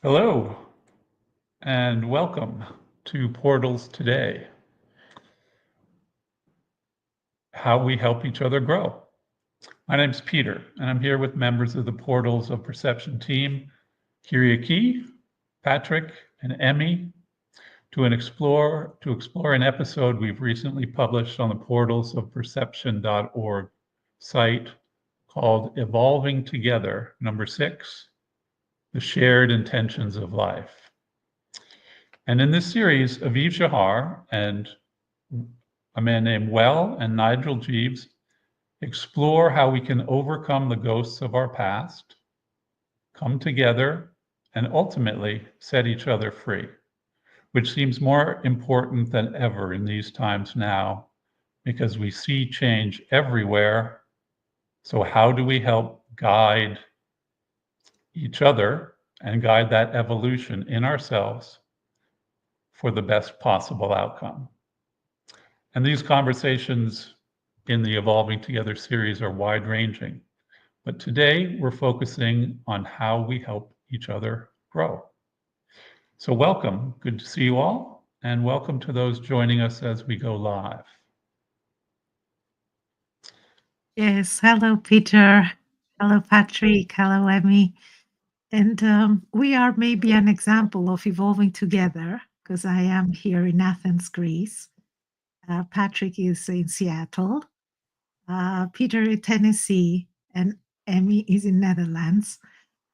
Hello, and welcome to Portals Today, how we help each other grow. My name's Peter, and I'm here with members of the Portals of Perception team, Kyriaki, Patrick, and Emmy, to explore an episode we've recently published on the portalsofperception.org site called Evolving Together, number 6, The Shared Intentions of Life. And in this series, Aviv Shahar and a man named Well and Nigel Jeeves explore how we can overcome the ghosts of our past, come together, and ultimately set each other free, which seems more important than ever in these times now because we see change everywhere. So, how do we help guide each other and guide that evolution in ourselves for the best possible outcome? And these conversations in the Evolving Together series are wide ranging. But today we're focusing on how we help each other grow. So, welcome. Good to see you all. And welcome to those joining us as we go live. Yes, hello, Peter. Hello, Patrick. Hello, Emmy. And we are maybe an example of evolving together because I am here in Athens, Greece. Patrick is in Seattle. Peter in Tennessee, and Emmy is in Netherlands.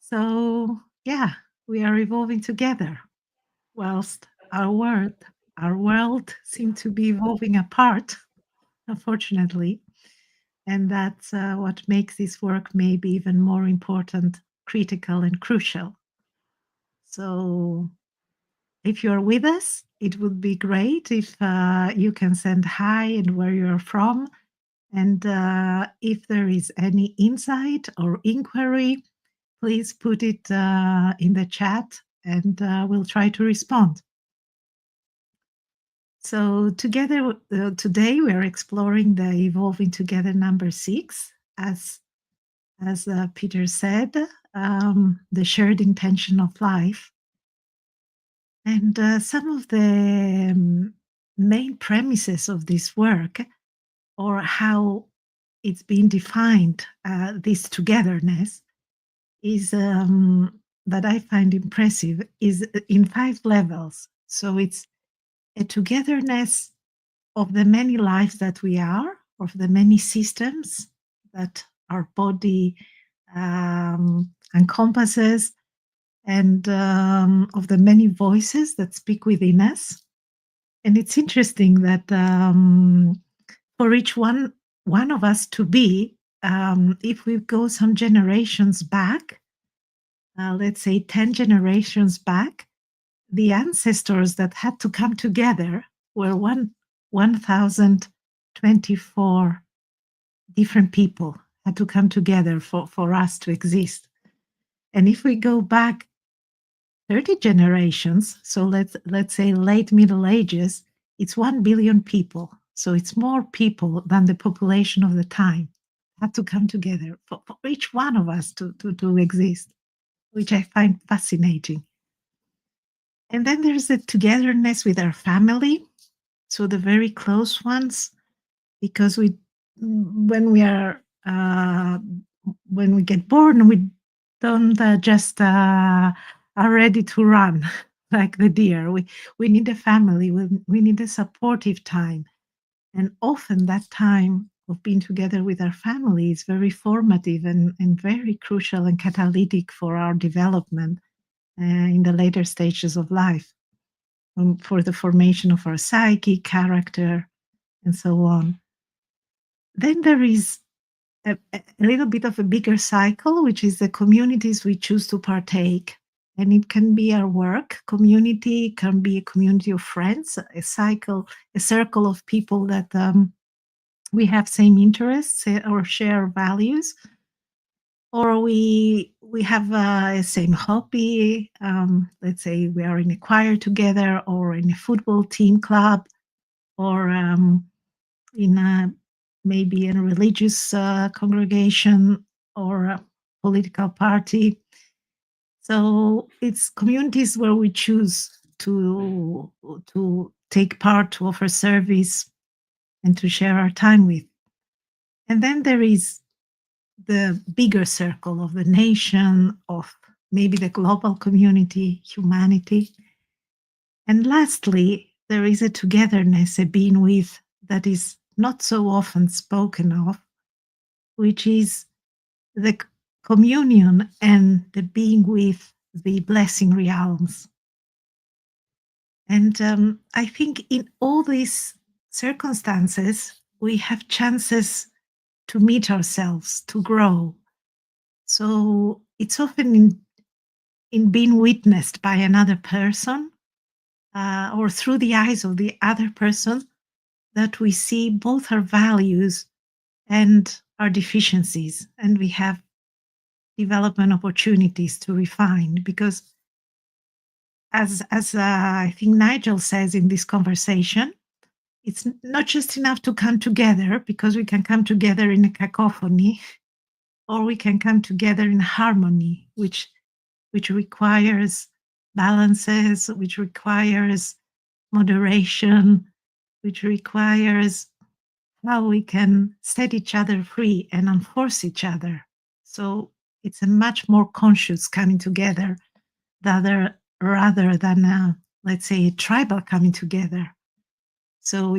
So yeah, we are evolving together, whilst our world seem to be evolving apart, unfortunately. And that's what makes this work maybe even more important, critical, and crucial. So if you're with us, it would be great if you can send hi and where you're from. And if there is any insight or inquiry, please put it in the chat and we'll try to respond. So together today we're exploring the Evolving Together number 6 as Peter said, the shared intention of life. And some of the main premises of this work, or how it's been defined, this togetherness, is that I find impressive, is in 5 levels. So it's a togetherness of the many lives that we are, of the many systems that our body encompasses, and of the many voices that speak within us. And it's interesting that for each one of us to be, if we go some generations back, let's say 10 generations back, the ancestors that had to come together were 1,024 different people had to come together for us to exist. And if we go back 30 generations, so let's say late Middle Ages, it's 1 billion people. So it's more people than the population of the time had to come together for each one of us to exist, which I find fascinating. And then there's the togetherness with our family, so the very close ones, because when we get born, we don't just are ready to run like the deer. We need a family. We need a supportive time, and often that time of being together with our family is very formative and very crucial and catalytic for our development in the later stages of life, for the formation of our psyche, character, and so on. Then there is a little bit of a bigger cycle, which is the communities we choose to partake. And it can be our work community, it can be a community of friends, a circle of people that we have same interests or share values, or we have a same hobby. Let's say we are in a choir together, or in a football team club, or in a maybe in a religious congregation or a political party. So it's communities where we choose to take part, to offer service, and to share our time with. And then there is the bigger circle of the nation, of maybe the global community, humanity. And lastly, there is a togetherness, a being with, that is not so often spoken of, which is the communion and the being with the blessing realms. And I think in all these circumstances, we have chances to meet ourselves, to grow. So it's often in being witnessed by another person or through the eyes of the other person that we see both our values and our deficiencies, and we have development opportunities to refine. Because as I think Nigel says in this conversation, it's not just enough to come together, because we can come together in a cacophony, or we can come together in harmony, which requires balances, which requires moderation, which requires how we can set each other free and enforce each other. So it's a much more conscious coming together rather than let's say, a tribal coming together. So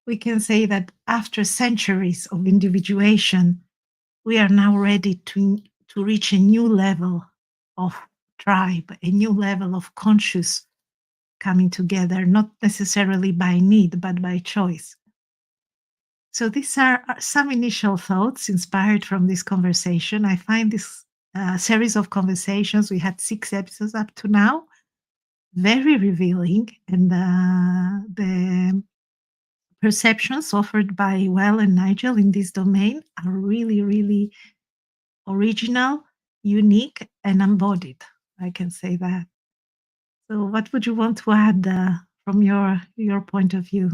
we can say that after centuries of individuation, we are now ready to reach a new level of tribe, a new level of conscious coming together, not necessarily by need, but by choice. So these are some initial thoughts inspired from this conversation. I find this series of conversations, we had 6 episodes up to now, very revealing, and the perceptions offered by Well and Nigel in this domain are really, really original, unique, and embodied. I can say that. So, what would you want to add from your point of view?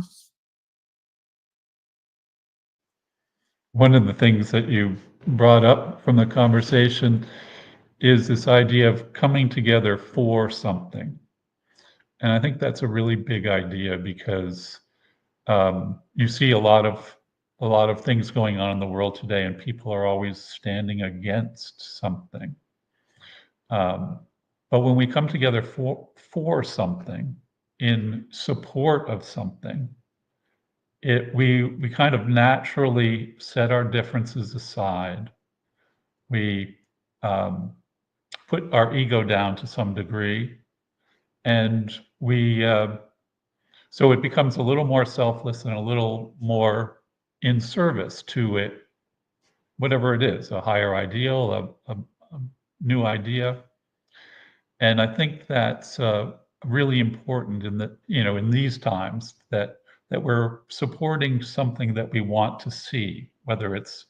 One of the things that you brought up from the conversation is this idea of coming together for something. And I think that's a really big idea, because you see a lot of things going on in the world today, and people are always standing against something. But when we come together for something, in support of something, we kind of naturally set our differences aside. We put our ego down to some degree, and so it becomes a little more selfless and a little more in service to it, whatever it is, a higher ideal, a new idea. And I think that's really important in in these times, that we're supporting something that we want to see, whether it's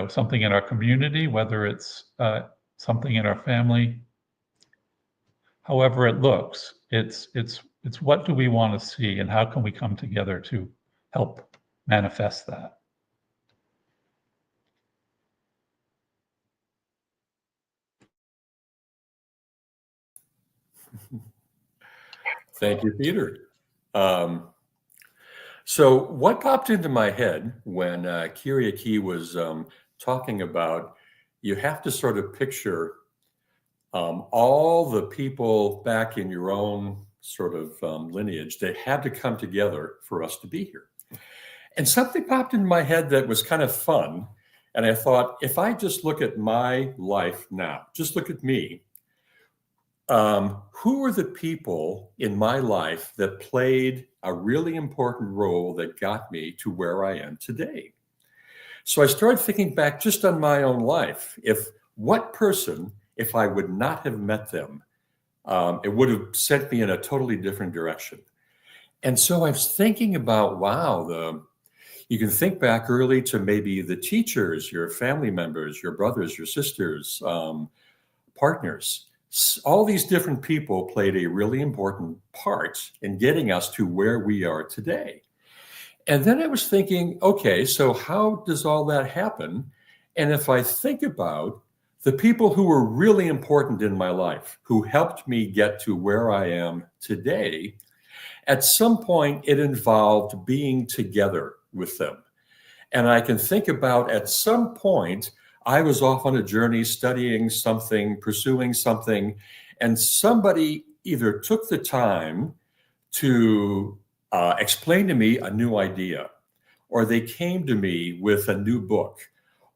something in our community, whether it's something in our family, however it looks. It's what do we want to see, and how can we come together to help manifest that. Thank you, Peter. So what popped into my head when Kyriaki was talking about, you have to sort of picture all the people back in your own sort of lineage that had to come together for us to be here. And something popped into my head that was kind of fun. And I thought, if I just look at my life now, just look at me, who are the people in my life that played a really important role that got me to where I am today? So I started thinking back just on my own life. What person, if I would not have met them, it would have sent me in a totally different direction. And so I was thinking about, wow, you can think back early to maybe the teachers, your family members, your brothers, your sisters, partners. All these different people played a really important part in getting us to where we are today. And then I was thinking, okay, so how does all that happen? And if I think about The people who were really important in my life, who helped me get to where I am today, at some point it involved being together with them. And I can think about at some point, I was off on a journey studying something, pursuing something, and somebody either took the time to explain to me a new idea, or they came to me with a new book,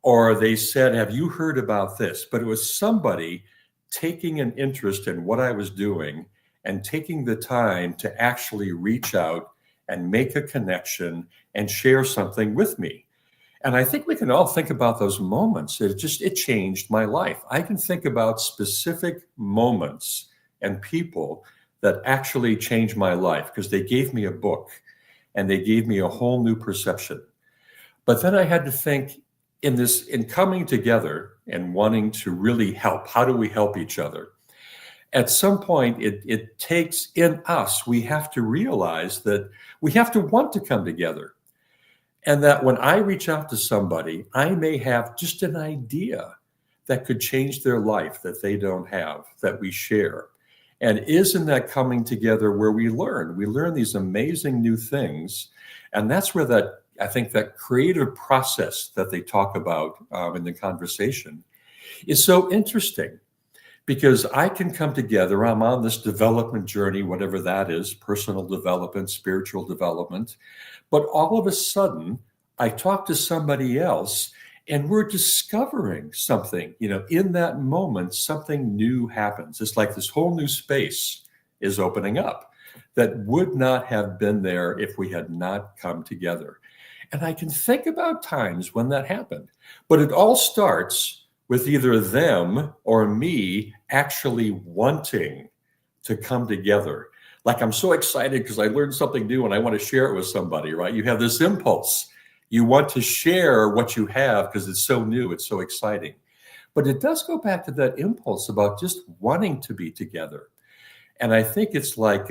or they said, "Have you heard about this?" But it was somebody taking an interest in what I was doing and taking the time to actually reach out and make a connection and share something with me. And I think we can all think about those moments. It changed my life. I can think about specific moments and people that actually changed my life because they gave me a book and they gave me a whole new perception. But then I had to think in coming together and wanting to really help. How do we help each other? At some point, it takes in us, we have to realize that we have to want to come together. And that when I reach out to somebody, I may have just an idea that could change their life that they don't have, that we share. And isn't that coming together where we learn? We learn these amazing new things. And that's where I think that creative process that they talk about in the conversation is so interesting. Because I can come together, I'm on this development journey, whatever that is, personal development, spiritual development. But all of a sudden, I talk to somebody else and we're discovering something, in that moment, something new happens. It's like this whole new space is opening up that would not have been there if we had not come together. And I can think about times when that happened, but it all starts with either them or me actually wanting to come together. Like I'm so excited because I learned something new and I want to share it with somebody, right? You have this impulse. You want to share what you have because it's so new, it's so exciting. But it does go back to that impulse about just wanting to be together. And I think it's like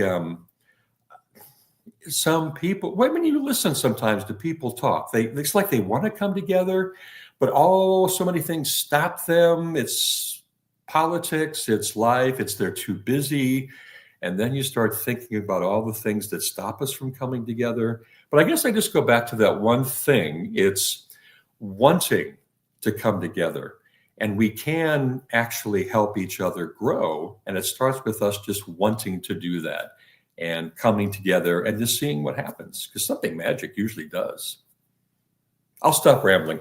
some people, when you listen sometimes to people talk, it's like they want to come together, but so many things stop them. It's politics, it's life, they're too busy. And then you start thinking about all the things that stop us from coming together. But I guess I just go back to that one thing. It's wanting to come together. And we can actually help each other grow. And it starts with us just wanting to do that and coming together and just seeing what happens, because something magic usually does. I'll stop rambling.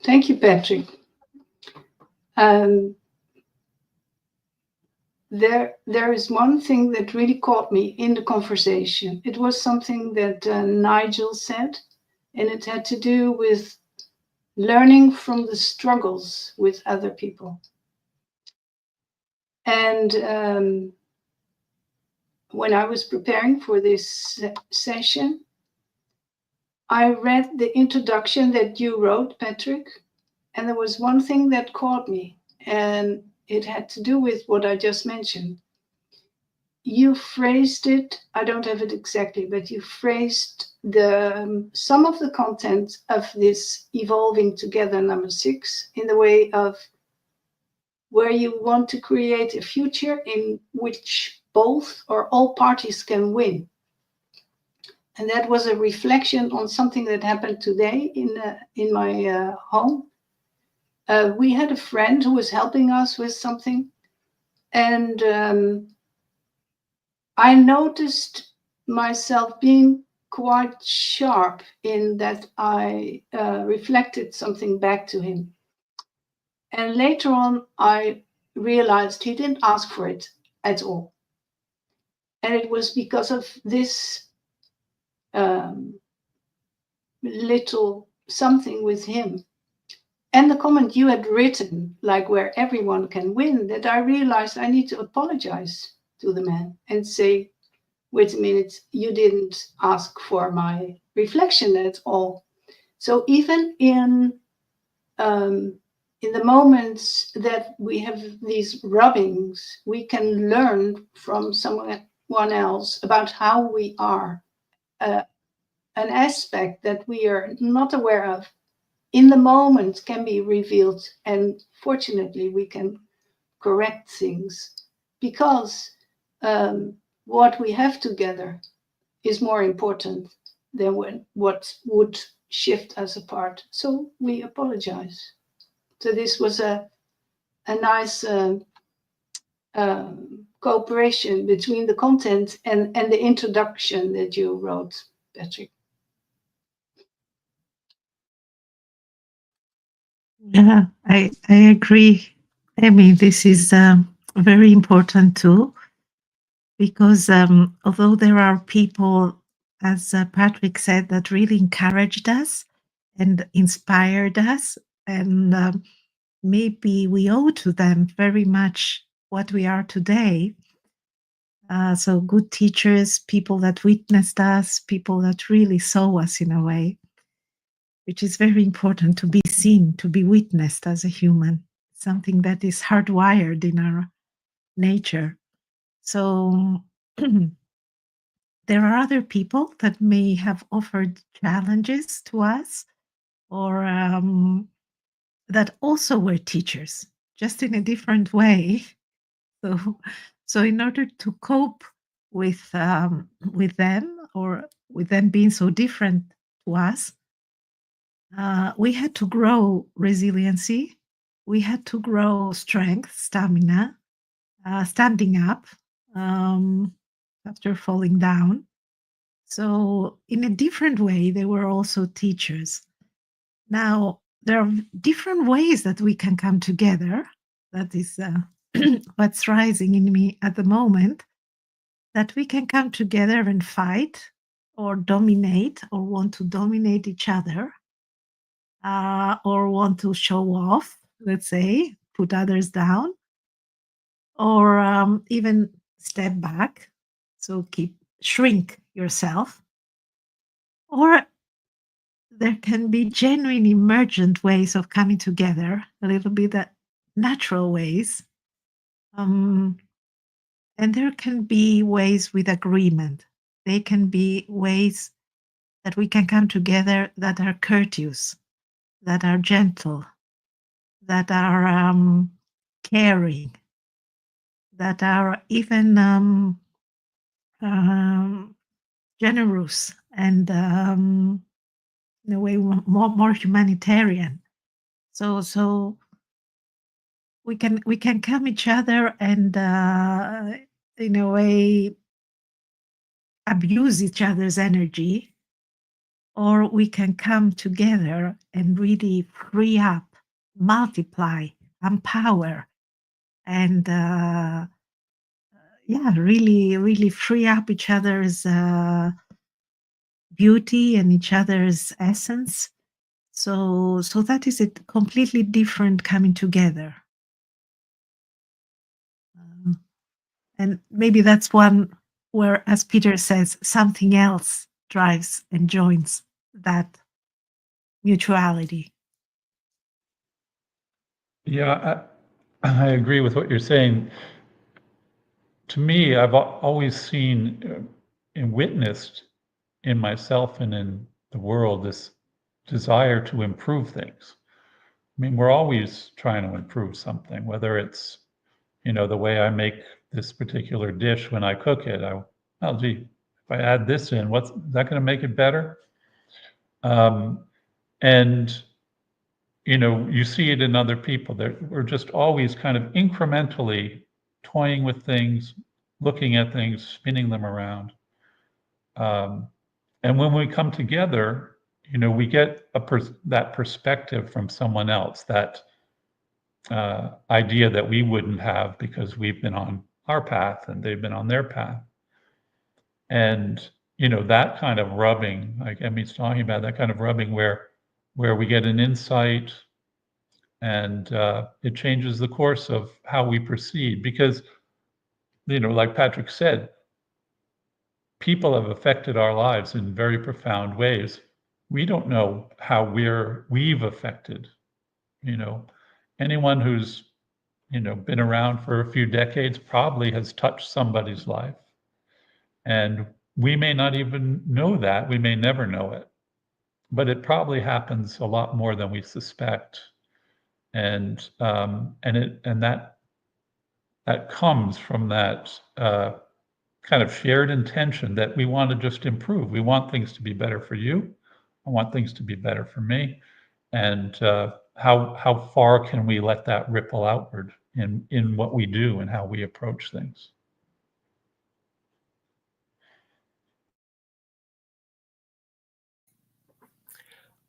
Thank you, Patrick. There is one thing that really caught me in the conversation. It was something that Nigel said, and it had to do with learning from the struggles with other people. And when I was preparing for this session, I read the introduction that you wrote, Patrick, and there was one thing that caught me, and it had to do with what I just mentioned. You phrased it, I don't have it exactly, but you phrased some of the content of this Evolving Together number 6 in the way of where you want to create a future in which both or all parties can win. And that was a reflection on something that happened today in my home. We had a friend who was helping us with something, and I noticed myself being quite sharp in that I reflected something back to him. And later on, I realized he didn't ask for it at all. And it was because of this little something with him. And the comment you had written, like where everyone can win, that I realized I need to apologize to the man and say, wait a minute, you didn't ask for my reflection at all. So even in the moments that we have these rubbings, we can learn from someone else about how we are an aspect that we are not aware of in the moment can be revealed, and fortunately we can correct things, because what we have together is more important than what would shift us apart. So we apologize. So this was a nice cooperation between the content and the introduction that you wrote, Patrick. Yeah, I agree. I mean, this is very important too, because although there are people, as Patrick said, that really encouraged us and inspired us, and maybe we owe to them very much what we are today. So good teachers, people that witnessed us, people that really saw us in a way, which is very important, to be seen, to be witnessed as a human, something that is hardwired in our nature. So there are other people that may have offered challenges to us, or that also were teachers, just in a different way. So in order to cope with them, or with them being so different to us, we had to grow resiliency. We had to grow strength, stamina, standing up after falling down. So in a different way, they were also teachers. Now, there are different ways that we can come together. That is what's rising in me at the moment, that we can come together and fight or dominate, or want to dominate each other, or want to show off, let's say, put others down, or even step back, so shrink yourself. Or there can be genuine emergent ways of coming together, a little bit that natural ways. And there can be ways with agreement. They can be ways that we can come together that are courteous, that are gentle, that are caring, that are even generous, and in a way more humanitarian. So we can come each other and in a way abuse each other's energy, or we can come together and really free up, multiply, empower, and really free up each other's beauty and each other's essence. So that is a completely different coming together. And maybe that's one where, as Peter says, something else drives and joins that mutuality. Yeah, I agree with what you're saying. To me, I've always seen and witnessed in myself and in the world this desire to improve things. I mean, we're always trying to improve something, whether it's, the way I make this particular dish when I cook it. Oh, gee, if I add this in, is that going to make it better? And you see it in other people. We're just always kind of incrementally toying with things, looking at things, spinning them around. And when we come together, we get that perspective from someone else, that idea that we wouldn't have because we've been on our path and they've been on their path. And, that kind of rubbing, like Emmy's talking about, that kind of rubbing where we get an insight, and it changes the course of how we proceed. Because, like Patrick said, people have affected our lives in very profound ways. We don't know how we've affected, anyone who's, been around for a few decades probably has touched somebody's life. And we may not even know that. We may never know it, but it probably happens a lot more than we suspect. And that comes from that kind of shared intention that we want to just improve. We want things to be better for you. I want things to be better for me. And how far can we let that ripple outward in what we do and how we approach things?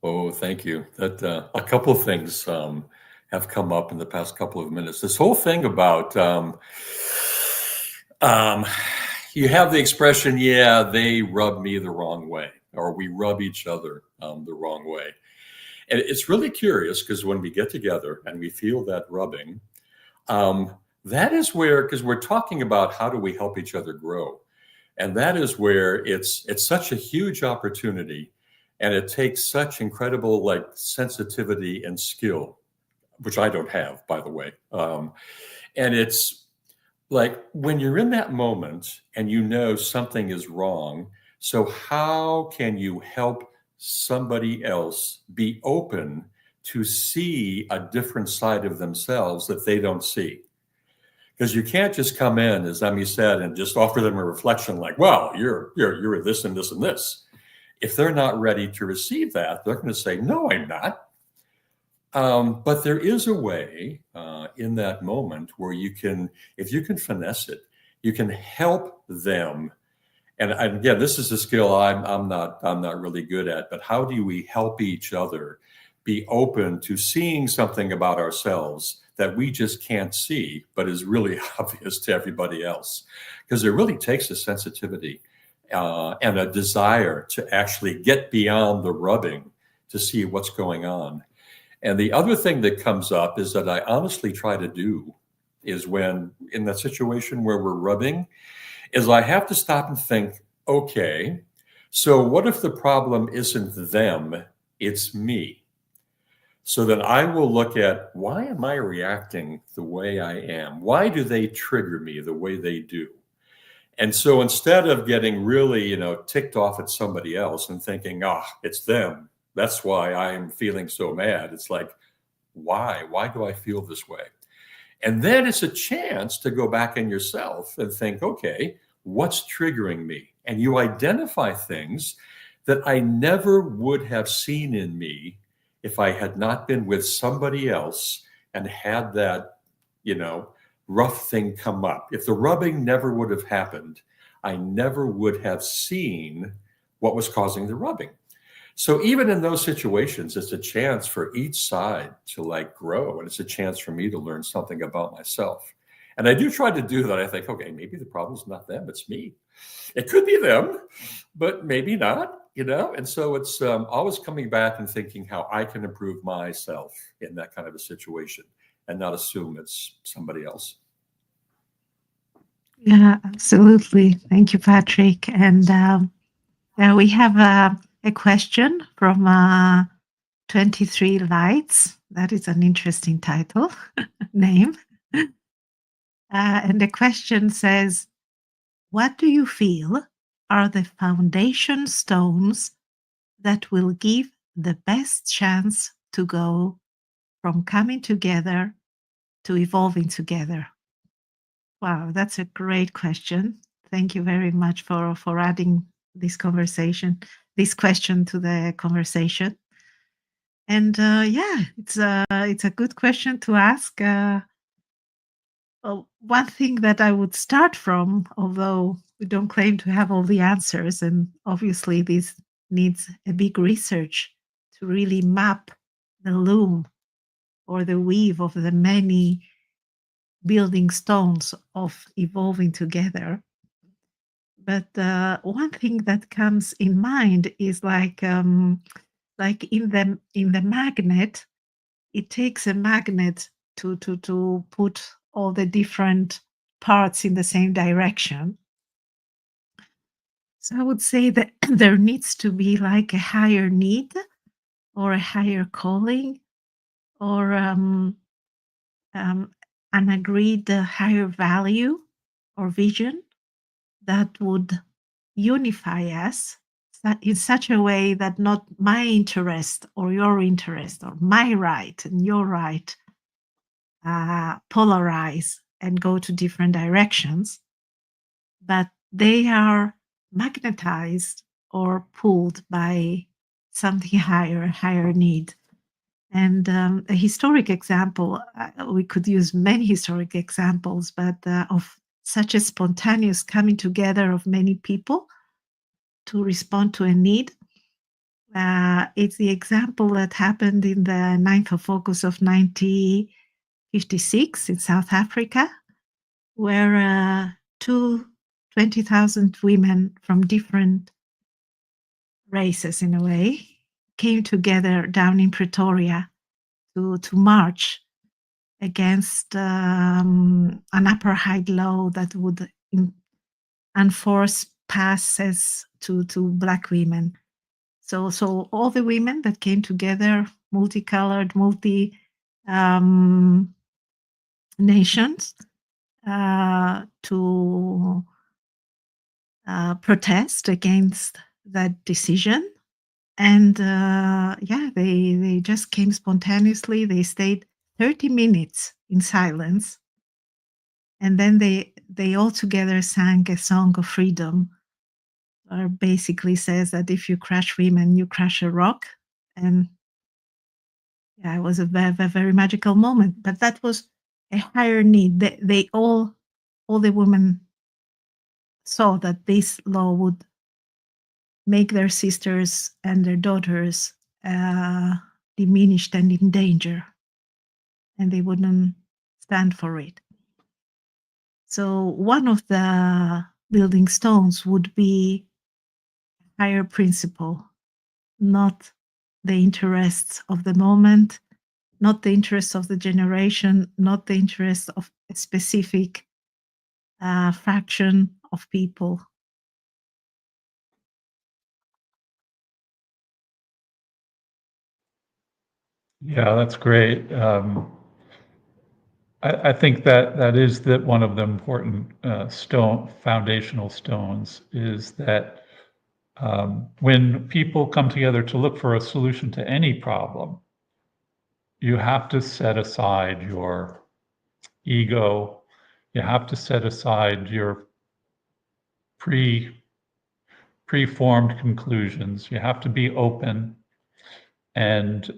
Oh, thank you. That a couple of things have come up in the past couple of minutes. This whole thing about you have the expression, yeah, they rub me the wrong way, or we rub each other the wrong way. And it's really curious because when we get together and we feel that rubbing, that is where, because we're talking about how do we help each other grow. And that is where it's such a huge opportunity, and it takes such incredible like sensitivity and skill, which I don't have, by the way. And it's like when you're in that moment and you know something is wrong, so how can you help somebody else be open to see a different side of themselves that they don't see? Because you can't just come in, as Emmy said, and just offer them a reflection like, well, you're this and this and this. If they're not ready to receive that, they're going to say, no, I'm not. But there is a way in that moment where you can, if you can finesse it, you can help them. And again, this is a skill I'm not really good at. But how do we help each other be open to seeing something about ourselves that we just can't see, but is really obvious to everybody else? Because it really takes a sensitivity and a desire to actually get beyond the rubbing to see what's going on. And the other thing that comes up is that I honestly try to do is when in that situation where we're rubbing, is I have to stop and think, okay, so what if the problem isn't them, it's me? So then I will look at, why am I reacting the way I am? Why do they trigger me the way they do? And so instead of getting really, ticked off at somebody else and thinking, it's them, that's why I'm feeling so mad. It's like, why? Why do I feel this way? And then it's a chance to go back in yourself and think, okay, what's triggering me? And you identify things that I never would have seen in me if I had not been with somebody else and had that, rough thing come up. If the rubbing never would have happened, I never would have seen what was causing the rubbing. So even in those situations, it's a chance for each side to grow, and it's a chance for me to learn something about myself. And I do try to do that. I think, okay, maybe the problem's not them, it's me. It could be them, but maybe not, And so it's always coming back and thinking how I can improve myself in that kind of a situation and not assume it's somebody else. Yeah, absolutely. Thank you, Patrick. And we have a question from 23 Lights. That is an interesting title, name. And the question says, what do you feel are the foundation stones that will give the best chance to go from coming together to evolving together? Wow, that's a great question. Thank you very much for adding this question to the conversation. And it's a good question to ask. One thing that I would start from, although we don't claim to have all the answers, and obviously this needs a big research to really map the loom or the weave of the many building stones of evolving together. But one thing that comes in mind is like in the magnet, it takes a magnet to put all the different parts in the same direction. So I would say that there needs to be like a higher need or a higher calling or an agreed higher value or vision that would unify us in such a way that not my interest or your interest or my right and your right polarize and go to different directions, but they are magnetized or pulled by something higher need. And a historic example, we could use many historic examples, but of such a spontaneous coming together of many people to respond to a need. It's the example that happened in the 9th of August of 1956 in South Africa, where 20,000 women from different races, in a way, came together down in Pretoria to march against an apartheid law that would enforce passes to Black women. So all the women that came together, multicolored, multi nations, to protest against that decision. And they just came spontaneously. They stayed 30 minutes in silence. And then they all together sang a song of freedom, or basically says that if you crush women, you crush a rock. And yeah, it was a very, very magical moment. But that was a higher need. They all the women saw that this law would make their sisters and their daughters diminished and in danger, and they wouldn't stand for it. So one of the building stones would be higher principle, not the interests of the moment, not the interests of the generation, not the interests of a specific fraction of people. Yeah, that's great. I think that is one of the important foundational stones is that when people come together to look for a solution to any problem, you have to set aside your ego. You have to set aside your preformed conclusions. You have to be open, and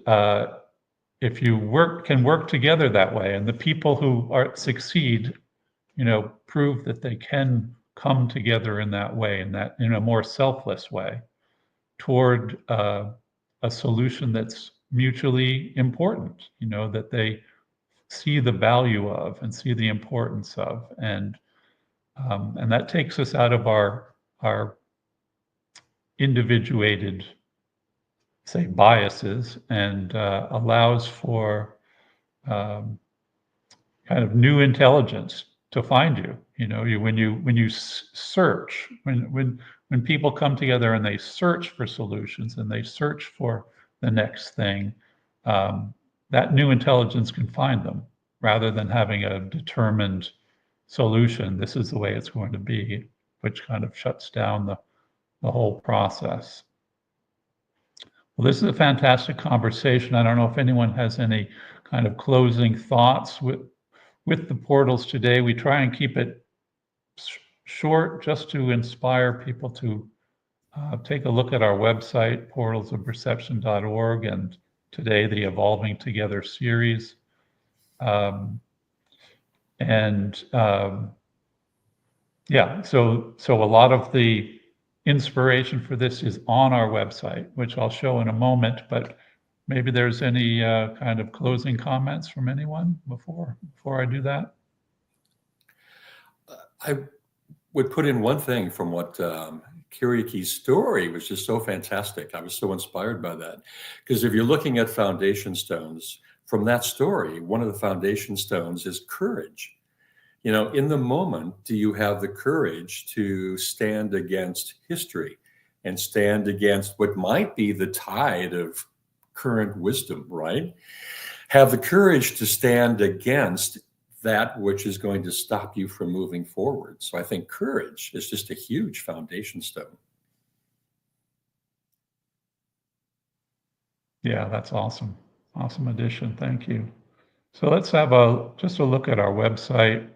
if you can work together that way, and the people who succeed, prove that they can come together in that way, in a more selfless way, toward a solution that's mutually important. That they see the value of and see the importance of, and that takes us out of our individuated, say, biases, and allows for kind of new intelligence to find you. When you search, when people come together and they search for solutions and they search for the next thing, that new intelligence can find them rather than having a determined solution. This is the way it's going to be, which kind of shuts down the whole process. Well, this is a fantastic conversation. I don't know if anyone has any kind of closing thoughts with the portals today. We try and keep it short just to inspire people to take a look at our website, portalsofperception.org, and today the Evolving Together series. Yeah, so a lot of the inspiration for this is on our website, which I'll show in a moment, but maybe there's any kind of closing comments from anyone before I do that? I would put in one thing from what Kiriaki's story was just so fantastic. I was so inspired by that. Because if you're looking at foundation stones, from that story, one of the foundation stones is courage. In the moment, do you have the courage to stand against history and stand against what might be the tide of current wisdom, right? Have the courage to stand against that which is going to stop you from moving forward. So I think courage is just a huge foundation stone. Yeah, that's awesome. Awesome addition. Thank you. So let's have just a look at our website.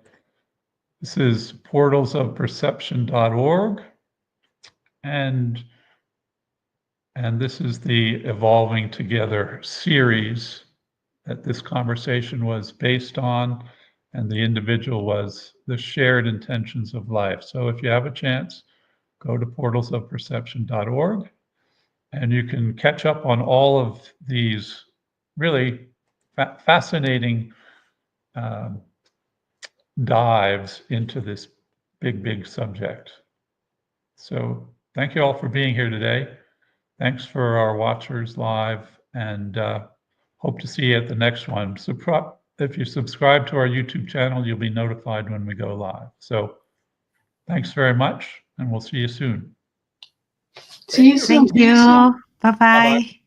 This is portalsofperception.org. And this is the Evolving Together series that this conversation was based on, and the individual was the shared intentions of life. So if you have a chance, go to portalsofperception.org, and you can catch up on all of these really fascinating dives into this big subject. So thank you all for being here today. Thanks for our watchers live, and hope to see you at the next one. So if you subscribe to our YouTube channel, you'll be notified when we go live. So thanks very much, and we'll see you soon. See you soon. Thank you. Bye-bye. Bye-bye.